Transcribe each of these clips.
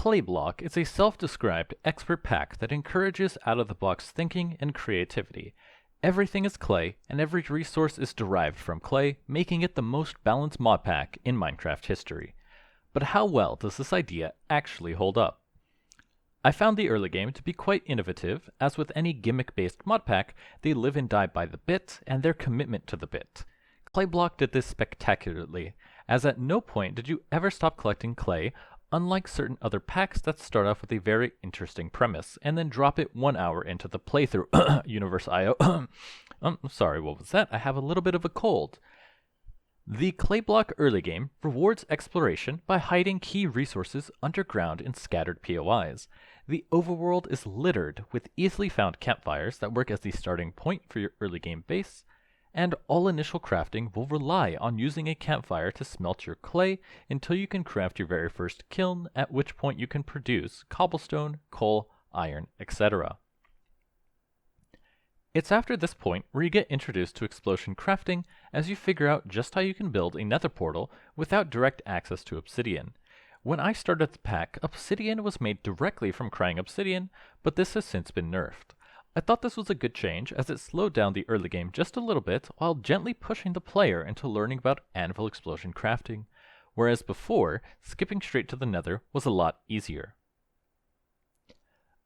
Clayblock is a self-described expert pack that encourages out-of-the-box thinking and creativity. Everything is clay, and every resource is derived from clay, making it the most balanced mod pack in Minecraft history. But how well does this idea actually hold up? I found the early game to be quite innovative, as with any gimmick-based mod pack, they live and die by the bit and their commitment to the bit. Clayblock did this spectacularly, as at no point did you ever stop collecting clay, unlike certain other packs that start off with a very interesting premise, and then drop it 1 hour into the playthrough universe IO. Sorry, what was that? I have a little bit of a cold. The Clayblock early game rewards exploration by hiding key resources underground in scattered POIs. The overworld is littered with easily found campfires that work as the starting point for your early game base, and all initial crafting will rely on using a campfire to smelt your clay until you can craft your very first kiln, at which point you can produce cobblestone, coal, iron, etc. It's after this point where you get introduced to explosion crafting as you figure out just how you can build a nether portal without direct access to obsidian. When I started the pack, obsidian was made directly from crying obsidian, but this has since been nerfed. I thought this was a good change as it slowed down the early game just a little bit while gently pushing the player into learning about anvil explosion crafting, whereas before, skipping straight to the nether was a lot easier.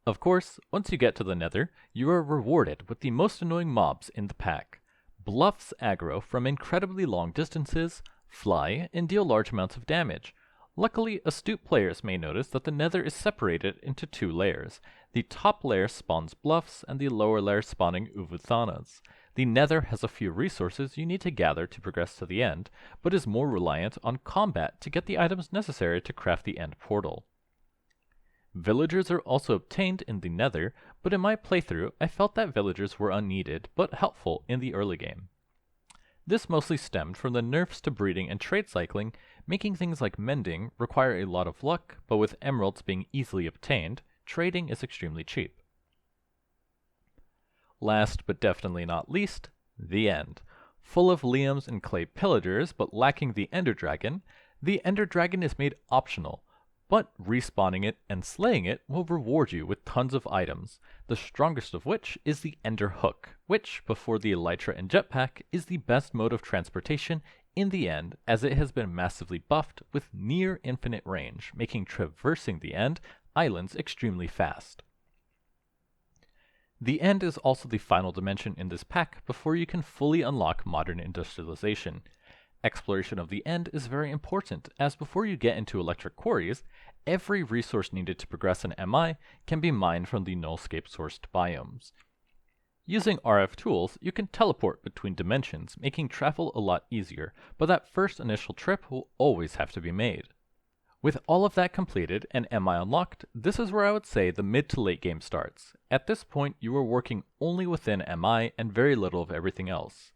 Of course, once you get to the nether, you are rewarded with the most annoying mobs in the pack. Bluffs aggro from incredibly long distances, fly, and deal large amounts of damage. Luckily, astute players may notice that the nether is separated into 2 layers. The top layer spawns bluffs, and the lower layer spawning uvuthanas. The nether has a few resources you need to gather to progress to the end, but is more reliant on combat to get the items necessary to craft the end portal. Villagers are also obtained in the nether, but in my playthrough I felt that villagers were unneeded, but helpful in the early game. This mostly stemmed from the nerfs to breeding and trade cycling, making things like mending require a lot of luck, but with emeralds being easily obtained, trading is extremely cheap. Last but definitely not least, the end. Full of liams and clay pillagers, but lacking the ender dragon, the ender dragon is made optional, but respawning it and slaying it will reward you with tons of items, the strongest of which is the ender hook, which, before the elytra and jetpack, is the best mode of transportation in the end, as it has been massively buffed with near infinite range, making traversing the end islands extremely fast. The end is also the final dimension in this pack before you can fully unlock modern industrialization. Exploration of the end is very important, as before you get into electric quarries, every resource needed to progress in MI can be mined from the nullscape-sourced biomes. Using RF tools, you can teleport between dimensions, making travel a lot easier, but that first initial trip will always have to be made. With all of that completed and MI unlocked, this is where I would say the mid to late game starts. At this point, you are working only within MI and very little of everything else.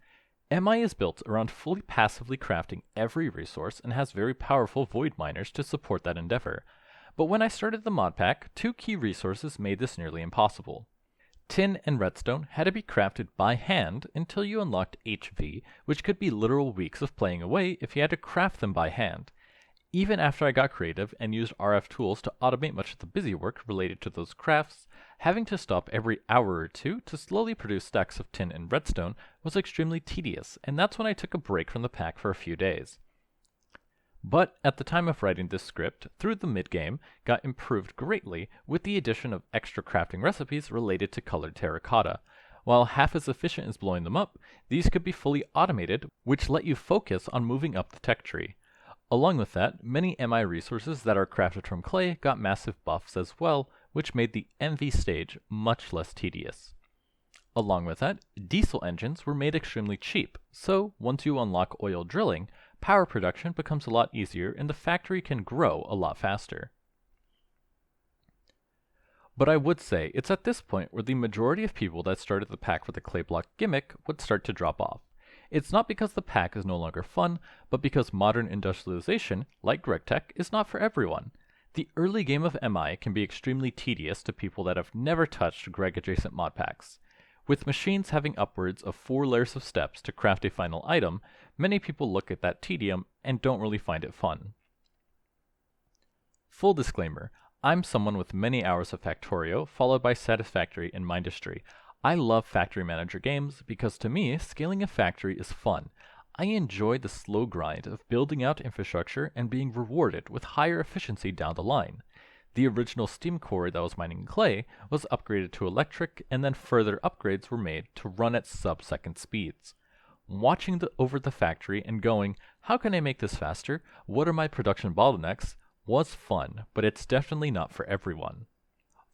MI is built around fully passively crafting every resource and has very powerful void miners to support that endeavor. But when I started the mod pack, 2 key resources made this nearly impossible. Tin and redstone had to be crafted by hand until you unlocked HV, which could be literal weeks of playing away if you had to craft them by hand. Even after I got creative and used RF tools to automate much of the busy work related to those crafts, having to stop every hour or 2 to slowly produce stacks of tin and redstone was extremely tedious, and that's when I took a break from the pack for a few days. But at the time of writing this script, through the mid-game, got improved greatly with the addition of extra crafting recipes related to colored terracotta. While half as efficient as blowing them up, these could be fully automated, which let you focus on moving up the tech tree. Along with that, many MI resources that are crafted from clay got massive buffs as well, which made the MV stage much less tedious. Along with that, diesel engines were made extremely cheap, so once you unlock oil drilling, power production becomes a lot easier and the factory can grow a lot faster. But I would say it's at this point where the majority of people that started the pack with the Clayblock gimmick would start to drop off. It's not because the pack is no longer fun, but because modern industrialization, like GregTech, is not for everyone. The early game of MI can be extremely tedious to people that have never touched Greg-adjacent mod packs. With machines having upwards of 4 layers of steps to craft a final item, many people look at that tedium and don't really find it fun. Full disclaimer, I'm someone with many hours of Factorio, followed by Satisfactory in Mindustry. I love factory manager games because to me, scaling a factory is fun. I enjoy the slow grind of building out infrastructure and being rewarded with higher efficiency down the line. The original steam quarry that was mining clay was upgraded to electric, and then further upgrades were made to run at sub-second speeds. Watching over the factory and going, how can I make this faster? What are my production bottlenecks? Was fun, but it's definitely not for everyone.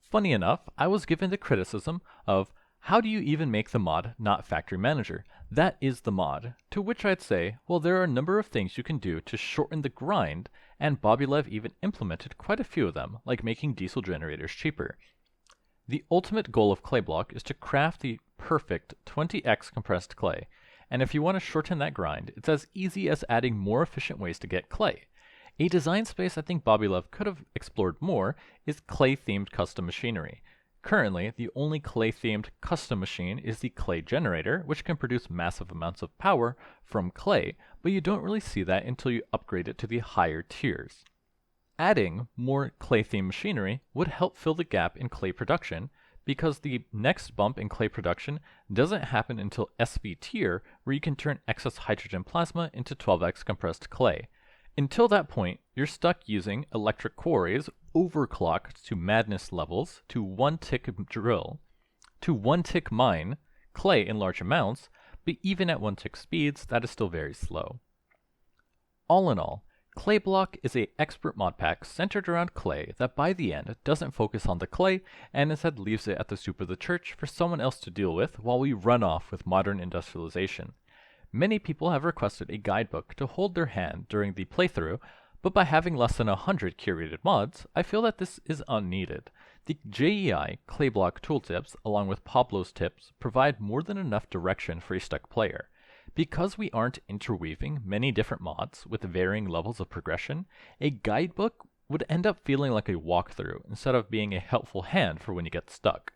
Funny enough, I was given the criticism of, how do you even make the mod not factory manager? That is the mod. To which I'd say, well, there are a number of things you can do to shorten the grind, and Bobbylev even implemented quite a few of them, like making diesel generators cheaper. The ultimate goal of Clayblock is to craft the perfect 20x compressed clay, and if you want to shorten that grind, it's as easy as adding more efficient ways to get clay. A design space I think Bobbylev could have explored more is clay-themed custom machinery. Currently, the only clay-themed custom machine is the clay generator, which can produce massive amounts of power from clay, but you don't really see that until you upgrade it to the higher tiers. Adding more clay-themed machinery would help fill the gap in clay production, because the next bump in clay production doesn't happen until SV tier, where you can turn excess hydrogen plasma into 12x compressed clay. Until that point, you're stuck using electric quarries overclocked to madness levels to one-tick drill, to one-tick mine clay in large amounts, but even at one-tick speeds, that is still very slow. All in all, Clayblock is an expert mod pack centered around clay that by the end doesn't focus on the clay and instead leaves it at the soup of the church for someone else to deal with while we run off with modern industrialization. Many people have requested a guidebook to hold their hand during the playthrough, but by having less than 100 curated mods, I feel that this is unneeded. The JEI Clayblock tooltips, along with Pablo's tips, provide more than enough direction for a stuck player. Because we aren't interweaving many different mods with varying levels of progression, a guidebook would end up feeling like a walkthrough instead of being a helpful hand for when you get stuck.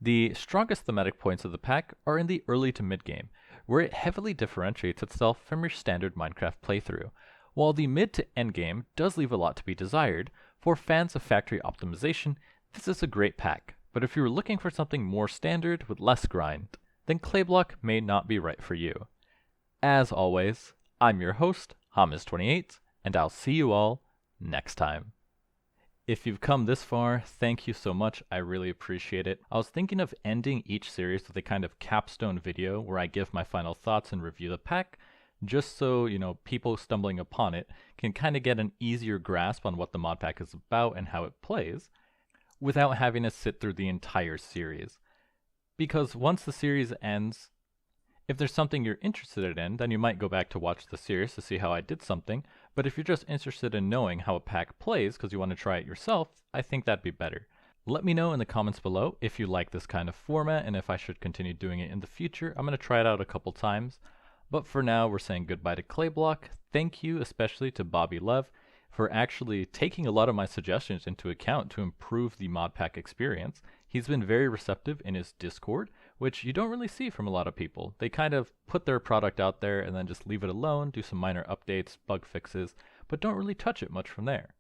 The strongest thematic points of the pack are in the early to mid game, where it heavily differentiates itself from your standard Minecraft playthrough, while the mid to end game does leave a lot to be desired. For fans of factory optimization, this is a great pack, but if you were looking for something more standard with less grind, then Clayblock may not be right for you. As always, I'm your host, Hamas28, and I'll see you all next time. If you've come this far, thank you so much, I really appreciate it. I was thinking of ending each series with a kind of capstone video where I give my final thoughts and review the pack, just so, people stumbling upon it can kind of get an easier grasp on what the mod pack is about and how it plays, without having to sit through the entire series. Because once the series ends, if there's something you're interested in, then you might go back to watch the series to see how I did something, but if you're just interested in knowing how a pack plays because you want to try it yourself, I think that'd be better. Let me know in the comments below if you like this kind of format and if I should continue doing it in the future. I'm going to try it out a couple times, but for now we're saying goodbye to Clayblock. Thank you especially to Bobbylev for actually taking a lot of my suggestions into account to improve the mod pack experience. He's been very receptive in his Discord, which you don't really see from a lot of people. They kind of put their product out there and then just leave it alone, do some minor updates, bug fixes, but don't really touch it much from there.